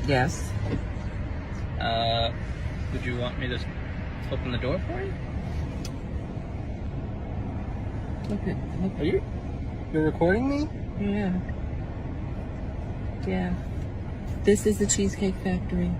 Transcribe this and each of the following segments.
Yes. Would you want me to open the door for you? Look. Are you? You're recording me? Yeah. Yeah. This is the Cheesecake Factory.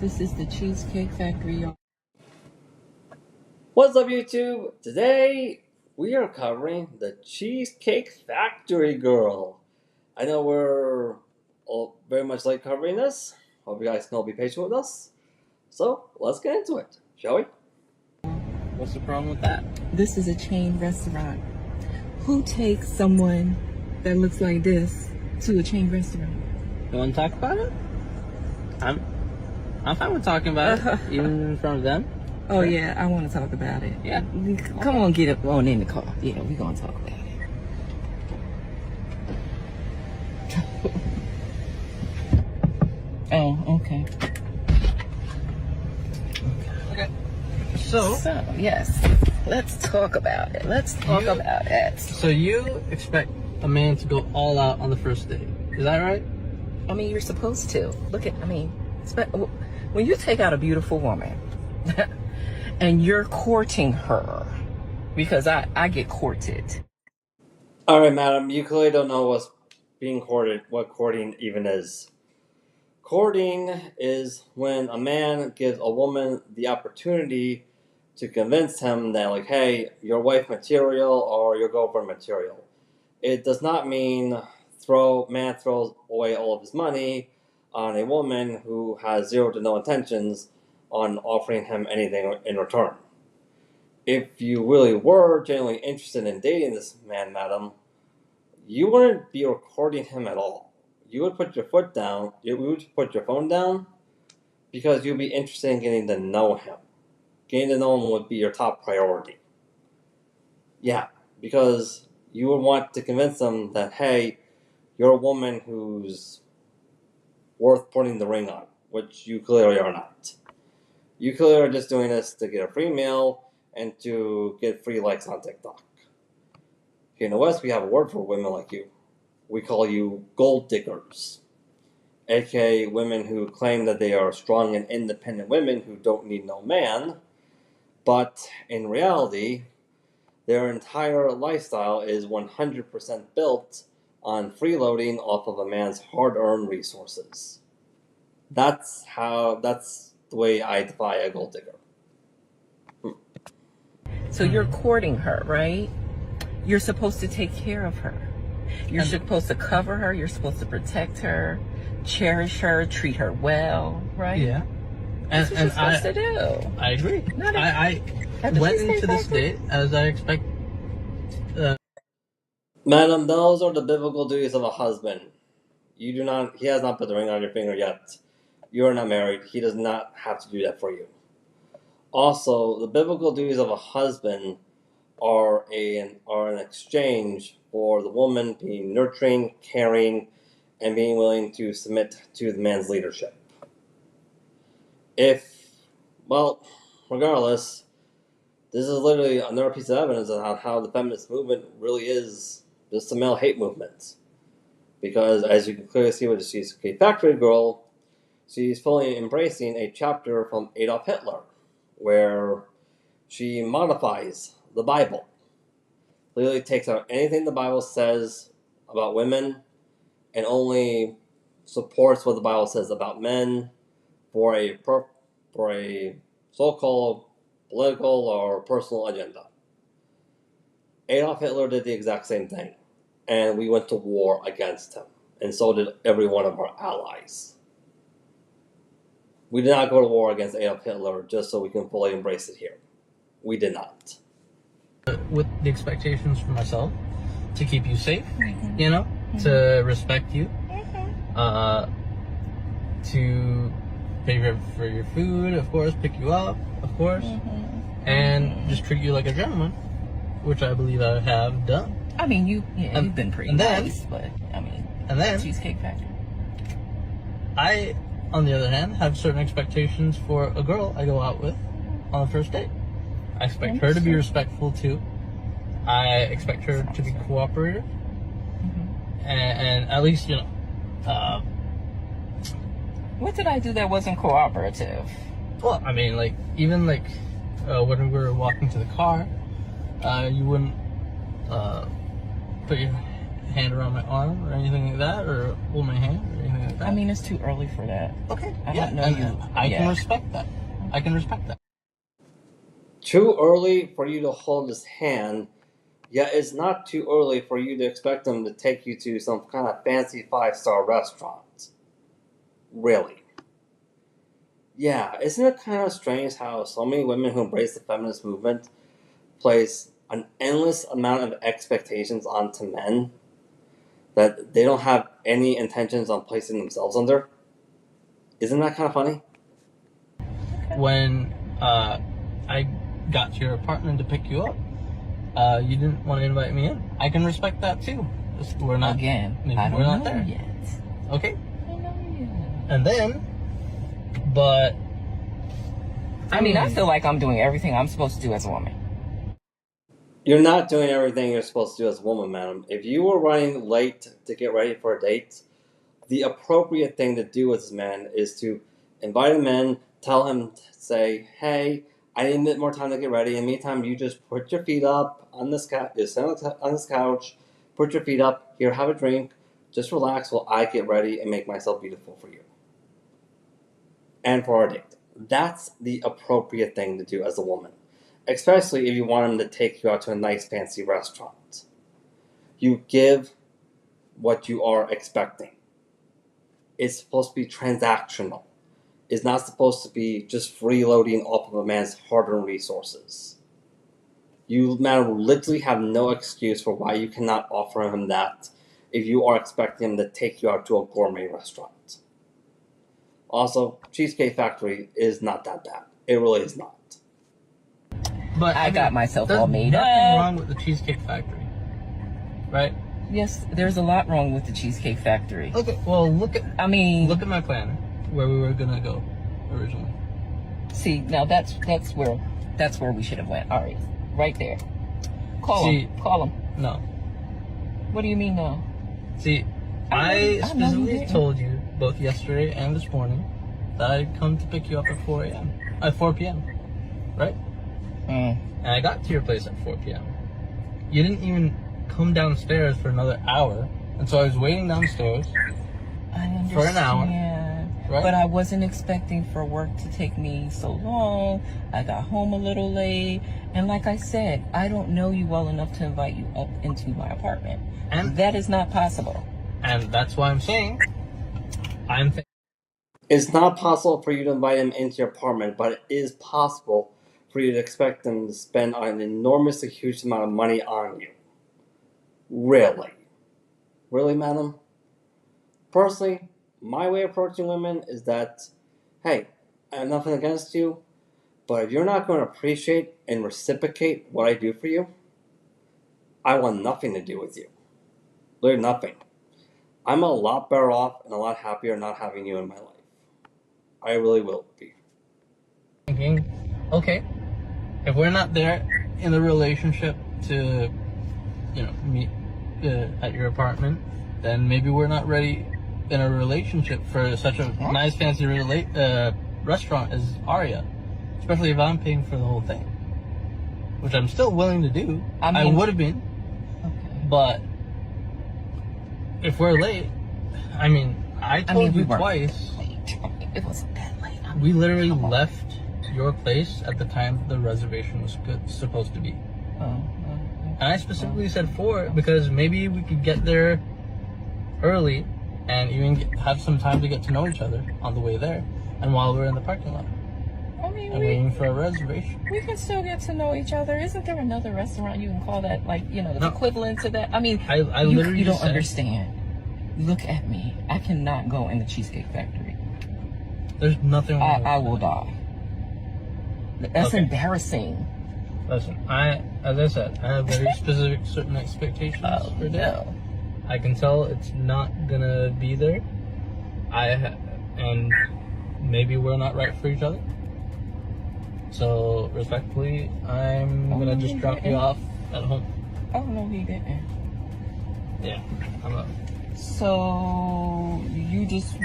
This is the Cheesecake Factory, y'all. What's up, YouTube? Today we are covering the Cheesecake Factory girl. I know we're all very much late covering this. Hope you guys can all be patient with us. So let's get into it, shall we? What's the problem with that? This is a chain restaurant. Who takes someone that looks like this to a chain restaurant? You want to talk about it? I'm fine with talking about it, even in front of them. Oh, yeah, I want to talk about it. Yeah. Come on, get up on in the car. Yeah, we're going to talk about it. Oh, okay. Okay. So, yes, let's talk about it. Let's talk about it. So you expect a man to go all out on the first date. Is that right? I mean, you're supposed to. When you take out a beautiful woman and you're courting her, because I get courted. Alright, madam, you clearly don't know what's being courted, what courting even is. Courting is when a man gives a woman the opportunity to convince him that, like, hey, you're wife material or your girlfriend material. It does not mean man throws away all of his money on a woman who has zero to no intentions on offering him anything in return. If you really were genuinely interested in dating this man, madam, you wouldn't be recording him at all. You would put your foot down, you would put your phone down, because you'd be interested in getting to know him. Getting to know him would be your top priority. Yeah, because you would want to convince him that, hey, you're a woman who's worth putting the ring on, which you clearly are not. You clearly are just doing this to get a free meal and to get free likes on TikTok. Here in the West, we have a word for women like you. We call you gold diggers, aka women who claim that they are strong and independent women who don't need no man, but in reality, their entire lifestyle is 100% built on freeloading off of a man's hard-earned resources. That's the way I define a gold digger. So you're courting her, right? You're supposed to take care of her. You're supposed to cover her. You're supposed to protect her, cherish her, treat her well, right? Yeah. That's what you're supposed to do. I agree. I went into this date as I expect. Madam, those are the biblical duties of a husband. He has not put the ring on your finger yet. You are not married. He does not have to do that for you. Also, the biblical duties of a husband are an exchange for the woman being nurturing, caring, and being willing to submit to the man's leadership. Regardless, this is literally another piece of evidence on how the feminist movement really is just a male hate movement. Because as you can clearly see with the Cheesecake Factory girl, she's fully embracing a chapter from Adolf Hitler, where she modifies the Bible. Literally takes out anything the Bible says about women and only supports what the Bible says about men for a so-called political or personal agenda. Adolf Hitler did the exact same thing, and we went to war against him, and so did every one of our allies. We did not go to war against Adolf Hitler just so we can fully embrace it here. We did not. With the expectations for myself, to keep you safe, to respect you, to pay for your food, of course, pick you up, of course, and just treat you like a gentleman, which I believe I have done. I mean, you've been pretty nice, but I mean, and then Cheesecake Factory. I, on the other hand, have certain expectations for a girl I go out with on the first date. I expect her to be respectful too. I expect her to be cooperative, and at least What did I do that wasn't cooperative? Well, I mean, like, even like when we were walking to the car, you wouldn't put your hand around my arm or anything like that, or hold my hand or anything like that. I mean, it's too early for that. Okay. I Yeah, don't know and you. I can respect that. I can respect that. Too early for you to hold his hand, yet it's not too early for you to expect him to take you to some kind of fancy 5-star restaurant. Really. Yeah, isn't it kind of strange how so many women who embrace the feminist movement place an endless amount of expectations onto men that they don't have any intentions on placing themselves under? Isn't that kind of funny? When I got to your apartment to pick you up, you didn't want to invite me in. I can respect that too. We're not Again, I don't we're not know there yet. Okay. I don't know yet. And then, but I mean, I feel like I'm doing everything I'm supposed to do as a woman. You're not doing everything you're supposed to do as a woman, madam. If you were running late to get ready for a date, the appropriate thing to do as a man is to invite him in, tell him, say, hey, I need a bit more time to get ready. In the meantime, you just put your feet up on this couch, on this couch, put your feet up, here, have a drink, just relax while I get ready and make myself beautiful for you. And for our date. That's the appropriate thing to do as a woman. Especially if you want him to take you out to a nice fancy restaurant. You give what you are expecting. It's supposed to be transactional. It's not supposed to be just freeloading off of a man's hard-earned resources. You, madam, literally have no excuse for why you cannot offer him that if you are expecting him to take you out to a gourmet restaurant. Also, Cheesecake Factory is not that bad. It really is not. But I got myself all made There's up. nothing wrong with the Cheesecake Factory, right? Yes, there's a lot wrong with the Cheesecake Factory. Okay. Well, look at I my plan where we were gonna go originally. see, now that's where we should have went. All right there. Call him. Call him. No. What do you mean no? See, I specifically told you both yesterday and this morning that I'd come to pick you up at 4 p.m. Right? And I got to your place at 4 p.m. You didn't even come downstairs for another hour, and so I was waiting downstairs for an hour. Right? But I wasn't expecting for work to take me so long. I got home a little late. And like I said, I don't know you well enough to invite you up into my apartment. And that is not possible. And that's why I'm saying, it's not possible for you to invite him into your apartment, but it is possible for you to expect him to spend an enormously huge amount of money on you. Really? Really, madam? Personally, my way of approaching women is that, hey, I have nothing against you, but if you're not going to appreciate and reciprocate what I do for you, I want nothing to do with you. Literally nothing. I'm a lot better off and a lot happier not having you in my life. I really will be. Thinking, okay, if we're not there in the relationship to, meet at your apartment, then maybe we're not ready in a relationship for such a nice fancy restaurant as Aria, especially if I'm paying for the whole thing, which I'm still willing to do. I would have been, but if we're late, I told you twice. It wasn't that late. We literally left your place at the time the reservation was supposed to be. And I specifically said 4 because maybe we could get there early and even have some time to get to know each other on the way there and while we're in the parking lot. Waiting for a reservation. We can still get to know each other. Isn't there another restaurant you can call that, the equivalent to that? I literally you don't understand. Look at me. I cannot go in the Cheesecake Factory. There's nothing wrong with I will die. That's embarrassing. Listen, as I said, I have very specific certain expectations for that. No. I can tell it's not gonna be there. And maybe we're not right for each other. So respectfully, I'm gonna just drop you off at home. Oh no, he didn't. Yeah, I'm up. So you just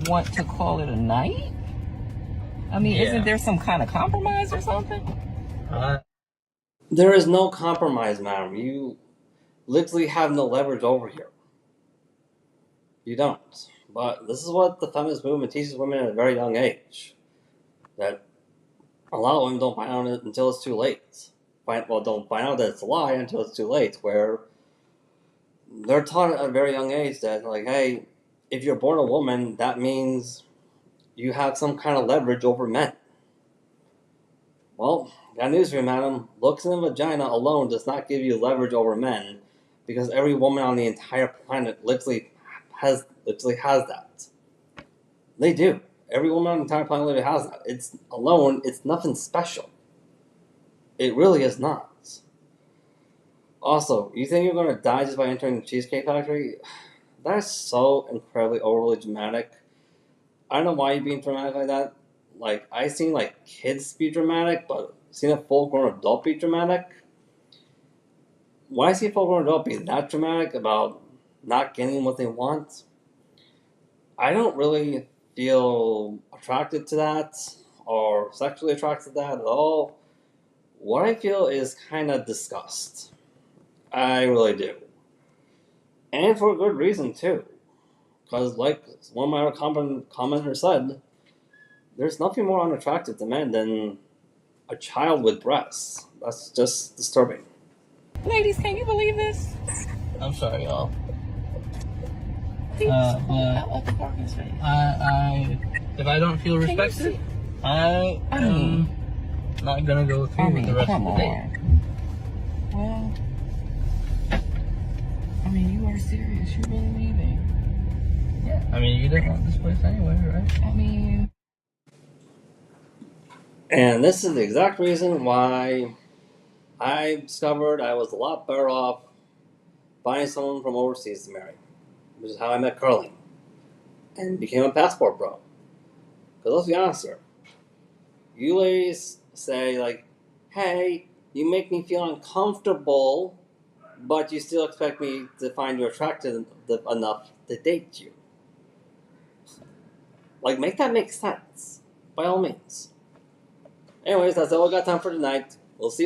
want to call it a night? I mean, Yeah. isn't there some kind of compromise or something? There is no compromise, madam. You literally have no leverage over here. You don't. But this is what the feminist movement teaches women at a very young age. That a lot of women don't find out until it's too late. Don't find out that it's a lie until it's too late. Where they're taught at a very young age that, like, hey, if you're born a woman, that means you have some kind of leverage over men. Well, got news for you, madam. Looks in the vagina alone does not give you leverage over men, because every woman on the entire planet literally has that. They do. Every woman on the entire planet literally has that. It's alone. It's nothing special. It really is not. Also, you think you're going to die just by entering the Cheesecake Factory? That is so incredibly overly dramatic. I don't know why you're being dramatic like that. Like, I've seen, like, kids be dramatic, but seeing a full-grown adult be dramatic? When I see a full-grown adult be that dramatic about not getting what they want, I don't really feel attracted to that or sexually attracted to that at all. What I feel is kind of disgust. I really do. And for a good reason, too. Because, like one of my other commenters said, there's nothing more unattractive to men than a child with breasts. That's just disturbing. Ladies, can you believe this? I'm sorry, y'all. He's But out of the parking space. if I don't feel Can you respected, see? I am not gonna go through with the rest of the day. Well, I mean, you are serious. You really leaving? Yeah. I mean, you didn't want this place anyway, right? I mean, And this is the exact reason why I discovered I was a lot better off finding someone from overseas to marry, which is how I met Carly and became a passport bro. Because let's be honest here, you ladies say, like, hey, you make me feel uncomfortable, but you still expect me to find you attractive enough to date you. Like, make that make sense, by all means. Anyways, that's all I got time for tonight.